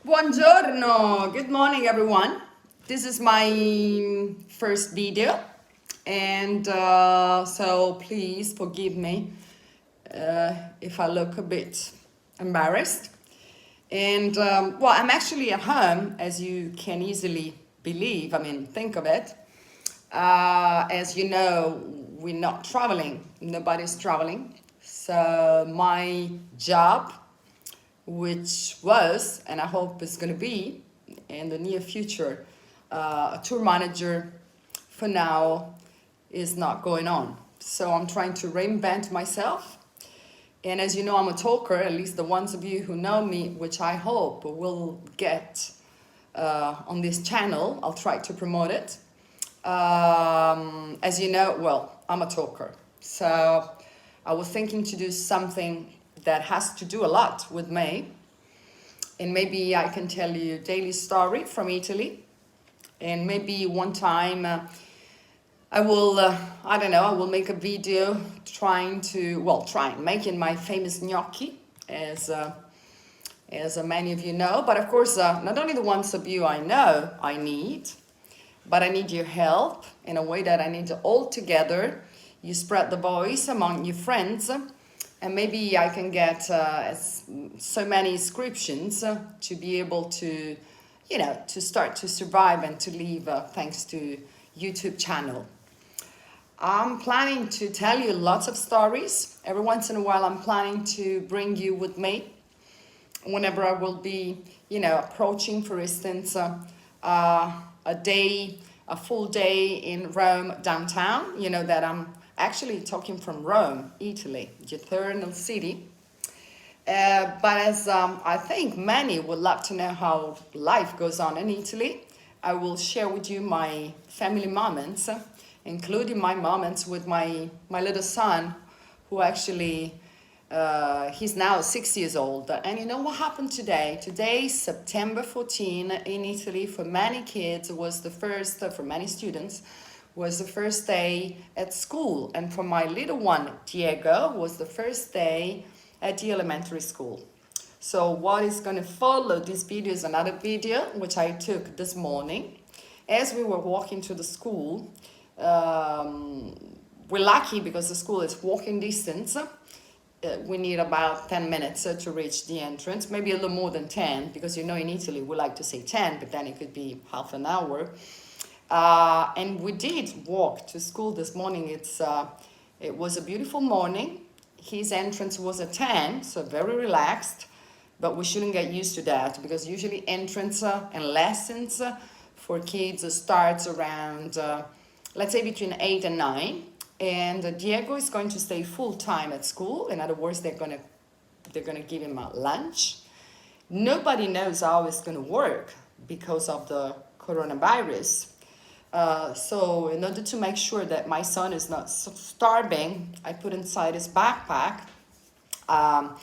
Buongiorno, good morning everyone. This is my first video and so please forgive me if I look a bit embarrassed. And well, I'm actually at home, as you can easily believe, think of it. As you know, we're not traveling, nobody's traveling. So my job, which was, and I hope is going to be in the near future, a tour manager, for now is not going on. So I'm trying to reinvent myself. And as you know, I'm a talker, at least the ones of you who know me, which I hope will get on this channel. I'll try to promote it. As you know, well, I'm a talker. So I was thinking to do something that has to do a lot with me. And maybe I can tell you a daily story from Italy. And maybe one time I will, I don't know, I will make a video making my famous gnocchi, as many of you know. But of course, not only the ones of you I know I need, but I need your help in a way that I need to all together. You spread the voice among your friends, and maybe I can get so many inscriptions to be able to, to start to survive and to live thanks to YouTube channel. I'm planning to tell you lots of stories. Every once in a while, I'm planning to bring you with me whenever I will be, approaching, for instance, a full day in Rome downtown. You know that I'm actually talking from Rome, Italy, the eternal city. But as I think many would love to know how life goes on in Italy, I will share with you my family moments, including my moments with my little son, who actually, he's now 6 years old. And you know what happened today? Today, September 14, in Italy, for many kids, was the first, for many students, was the first day at school. And for my little one, Diego, was the first day at the elementary school. So what is going to follow this video is another video, which I took this morning. As we were walking to the school, we're lucky because the school is walking distance. We need about 10 minutes to reach the entrance, maybe a little more than 10, because in Italy we like to say 10, but then it could be half an hour. And we did walk to school this morning. It was a beautiful morning. His entrance was at 10, so very relaxed, but we shouldn't get used to that because usually entrance and lessons for kids starts around, let's say between 8 and 9. And Diego is going to stay full time at school. In other words, they're gonna give him a lunch. Nobody knows how it's gonna work because of the coronavirus. So in order to make sure that my son is not starving, I put inside his backpack a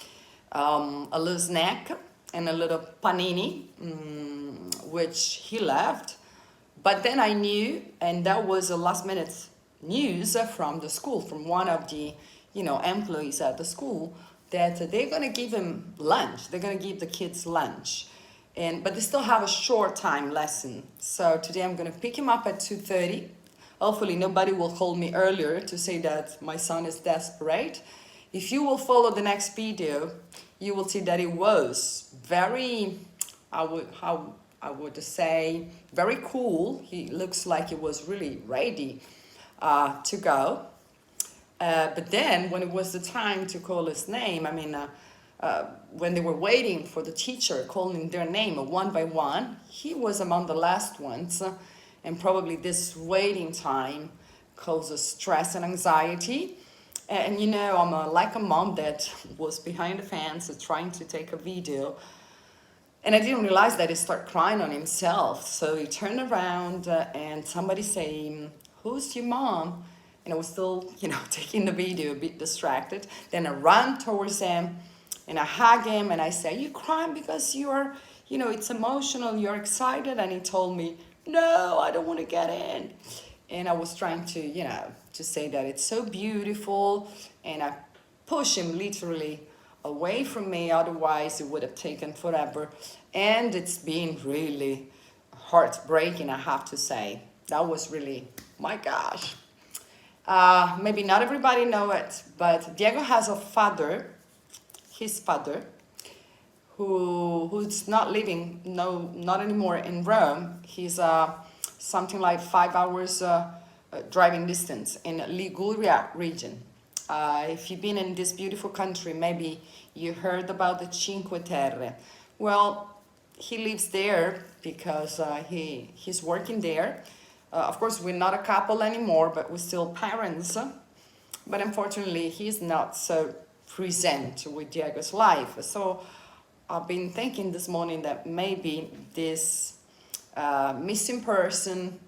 little snack and a little panini, which he left. But then I knew, and that was a last minute news from the school, from one of the employees at the school, that they're going to give him lunch. They're going to give the kids lunch. But they still have a short time lesson. So today I'm going to pick him up at 2:30. Hopefully nobody will call me earlier to say that my son is desperate. If you will follow the next video, you will see that it was very, I would say, very cool. He looks like he was really ready to go. But then when it was the time to call his name, when they were waiting for the teacher calling their name one by one, he was among the last ones. And probably this waiting time causes stress and anxiety. And I'm like a mom that was behind the fence trying to take a video. And I didn't realize that he started crying on himself. So he turned around and somebody saying, "Who's your mom?" And I was still, taking the video, a bit distracted. Then I ran towards him and I hug him and I say, "You crying because you're, it's emotional, you're excited?" And he told me, "No, I don't want to get in." And I was trying to say that it's so beautiful. And I push him literally away from me, otherwise it would have taken forever. And it's been really heartbreaking, I have to say. That was really, my gosh. Maybe not everybody know it, but Diego has a father, his father, who's not living, no, not anymore in Rome. He's something like 5 hours driving distance in Liguria region. If you've been in this beautiful country, maybe you heard about the Cinque Terre. Well, he lives there because he's working there. Of course, we're not a couple anymore, but we're still parents. But unfortunately, he's not so present with Diego's life. So I've been thinking this morning that maybe this missing person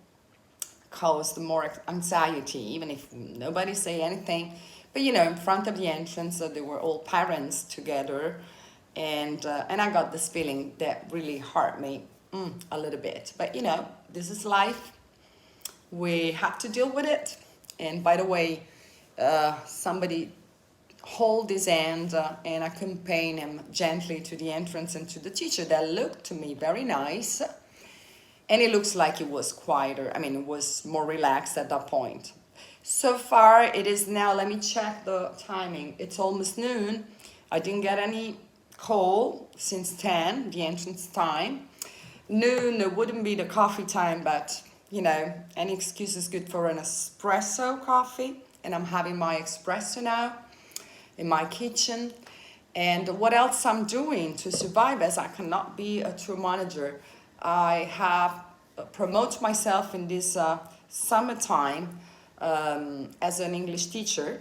caused more anxiety, even if nobody say anything. But you know, in front of the entrance, they were all parents together, and I got this feeling that really hurt me a little bit. But you know, this is life. We have to deal with it. And by the way, somebody hold his hand and accompany him gently to the entrance and to the teacher. That looked to me very nice. And it looks like it was quieter. I mean, it was more relaxed at that point. So far, it is now, let me check the timing. It's almost noon. I didn't get any call since 10, the entrance time. Noon, it wouldn't be the coffee time, but, you know, any excuse is good for an espresso coffee. And I'm having my espresso now in my kitchen. And what else I'm doing to survive, as I cannot be a true manager, I have promoted myself in this summertime as an English teacher.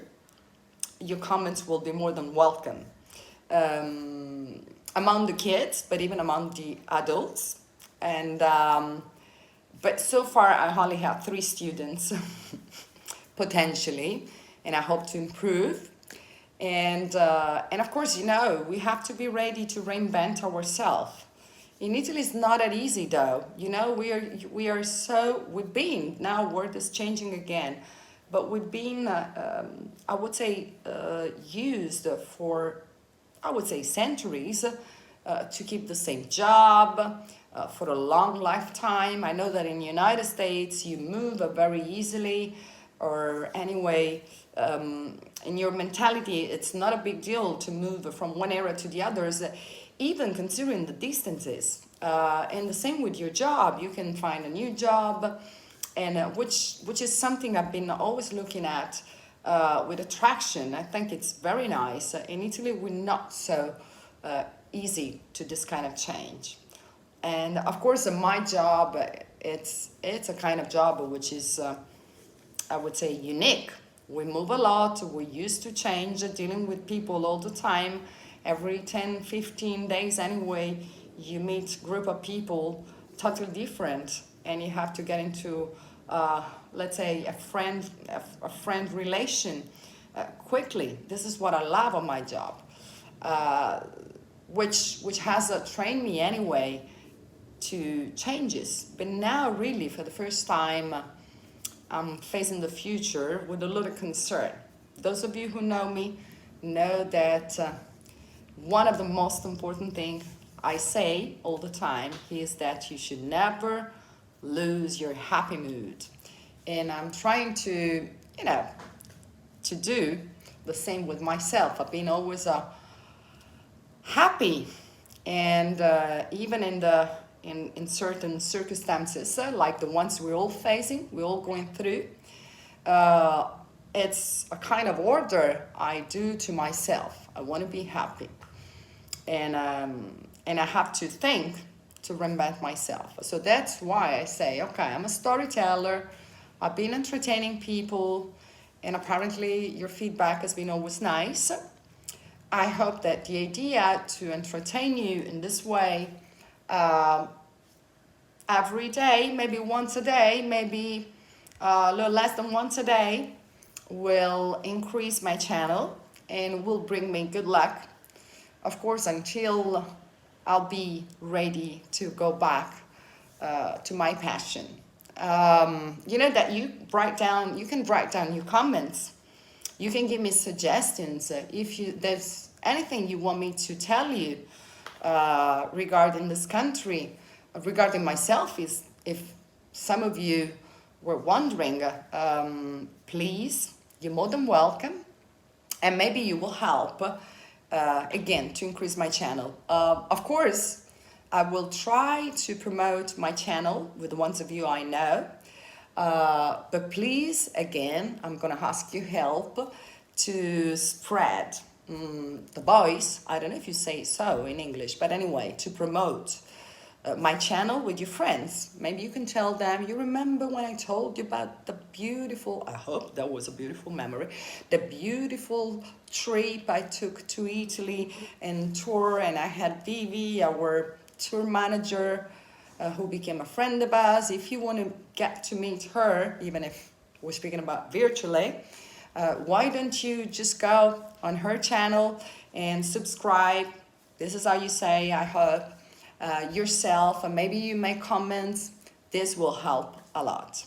Your comments will be more than welcome among the kids, but even among the adults. And but so far I only have 3 students potentially, and I hope to improve. And of course, you know, we have to be ready to reinvent ourselves. In Italy, it's not that easy, though. You know, we've been, now word is changing again, but we've been, I would say, used for, I would say, centuries to keep the same job for a long lifetime. I know that in the United States, you move very easily, or anyway, in your mentality, it's not a big deal to move from one area to the others, even considering the distances. And the same with your job. You can find a new job, and which is something I've been always looking at with attraction. I think it's very nice. In Italy, we're not so easy to this kind of change. And of course, my job, it's a kind of job which is, I would say, unique. We move a lot, we're used to change, dealing with people all the time. Every 10, 15 days anyway, you meet a group of people totally different, and you have to get into, let's say, a friend relation quickly. This is what I love on my job, which has trained me anyway to changes. But now really, for the first time, I'm facing the future with a little concern. Those of you who know me know that one of the most important things I say all the time is that you should never lose your happy mood. And I'm trying to, you know, to do the same with myself. I've been always happy, and even in certain circumstances, like the ones we're all facing, we're all going through, it's a kind of order I do to myself. I want to be happy, and I have to think to reinvent myself. So that's why I say, okay, I'm a storyteller. I've been entertaining people, and apparently your feedback has been always nice. I hope that the idea to entertain you in this way every day, maybe once a day, maybe a little less than once a day, will increase my channel and will bring me good luck. Of course, until I'll be ready to go back to my passion. You know that you can write down your comments. You can give me suggestions if there's anything you want me to tell you regarding this country, regarding myself, is if some of you were wondering, please, you're more than welcome, and maybe you will help again to increase my channel. Of course, I will try to promote my channel with the ones of you I know, but please, again, I'm gonna ask you help to spread the voice. I don't know if you say so in English, but anyway, to promote my channel with your friends. Maybe you can tell them, you remember when I told you about the beautiful, I hope that was a beautiful memory, the beautiful trip I took to Italy and tour, and I had Vivi, our tour manager, who became a friend of us. If you want to get to meet her, even if we're speaking about virtually, why don't you just go on her channel and subscribe? This is how you say, I hope, yourself, and maybe you make comments. This will help a lot.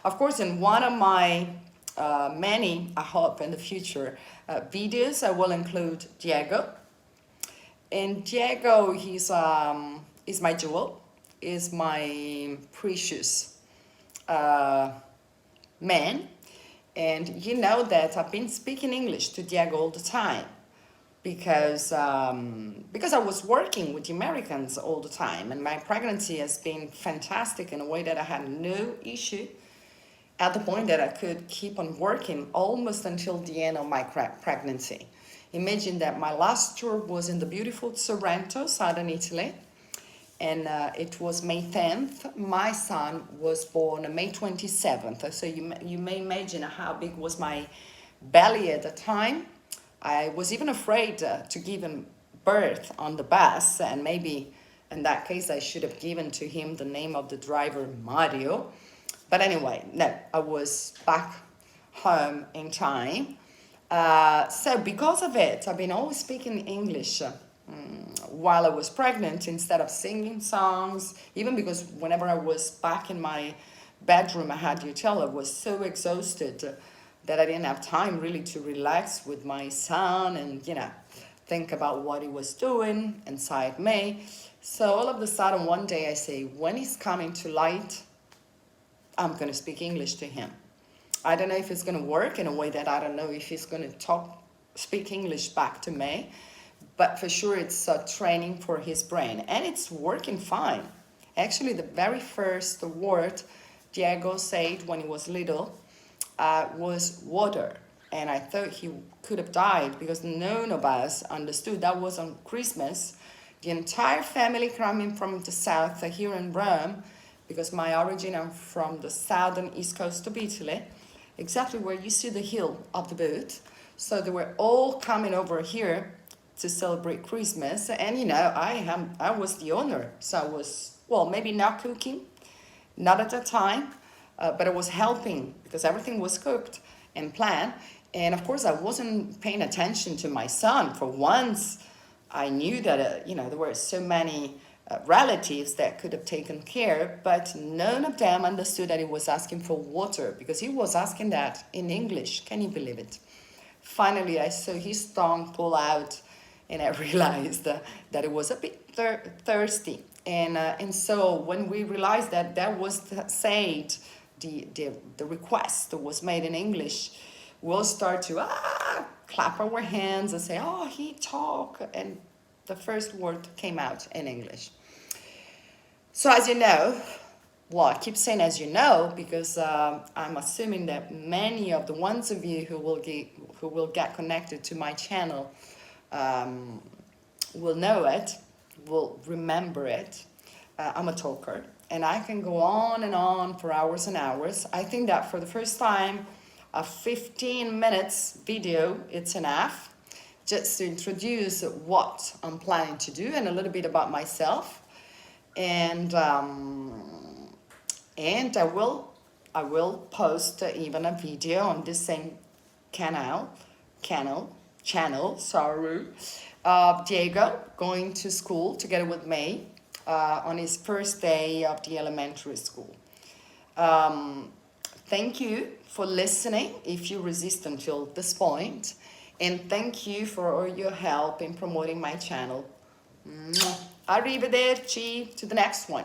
Of course, in one of my many, I hope in the future, videos, I will include Diego. And Diego, he's is my jewel, is my precious man. And you know that I've been speaking English to Diego all the time because I was working with the Americans all the time, and my pregnancy has been fantastic in a way that I had no issue at the point that I could keep on working almost until the end of my pregnancy. Imagine that my last tour was in the beautiful Sorrento, southern Italy, and it was May 10th. My son was born May 27th, so you may imagine how big was my belly at the time. I was even afraid to give him birth on the bus, and maybe in that case I should have given to him the name of the driver, Mario. But anyway, no, I was back home in time. So because of it, I've been always speaking English while I was pregnant instead of singing songs, even because whenever I was back in my bedroom, I had you tell, I was so exhausted that I didn't have time really to relax with my son and, think about what he was doing inside me. So all of a sudden, one day I say, when he's coming to light, I'm going to speak English to him. I don't know if it's going to work in a way that I don't know if he's going to speak English back to me, but for sure it's a training for his brain, and it's working fine. Actually, the very first word Diego said when he was little was water, and I thought he could have died because none of us understood. That was on Christmas. The entire family coming from the south here in Rome, because my origin, I'm from the southern east coast of Italy, exactly where you see the hill of the boot. So they were all coming over here to celebrate Christmas, and I was the owner, so I was, well, maybe not cooking, not at that time, but I was helping because everything was cooked and planned. And of course, I wasn't paying attention to my son. For once, I knew that, there were so many relatives that could have taken care, but none of them understood that he was asking for water because he was asking that in English. Can you believe it? Finally, I saw his tongue pull out, and I realized that it was a bit thirsty. And so when we realized that was said, the request that was made in English, we'll start to clap our hands and say, oh, he talk, and the first word came out in English. So as you know, well, I keep saying as you know because I'm assuming that many of the ones of you who will get connected to my channel will know it, will remember it. I'm a talker, and I can go on and on for hours and hours. I think that for the first time, a 15 minutes video, it's enough just to introduce what I'm planning to do and a little bit about myself. And I will post even a video on this same channel, sorry, Diego going to school together with me on his first day of the elementary school. Thank you for listening if you resist until this point. and thank you for all your help in promoting my channel. Arrivederci, to the next one.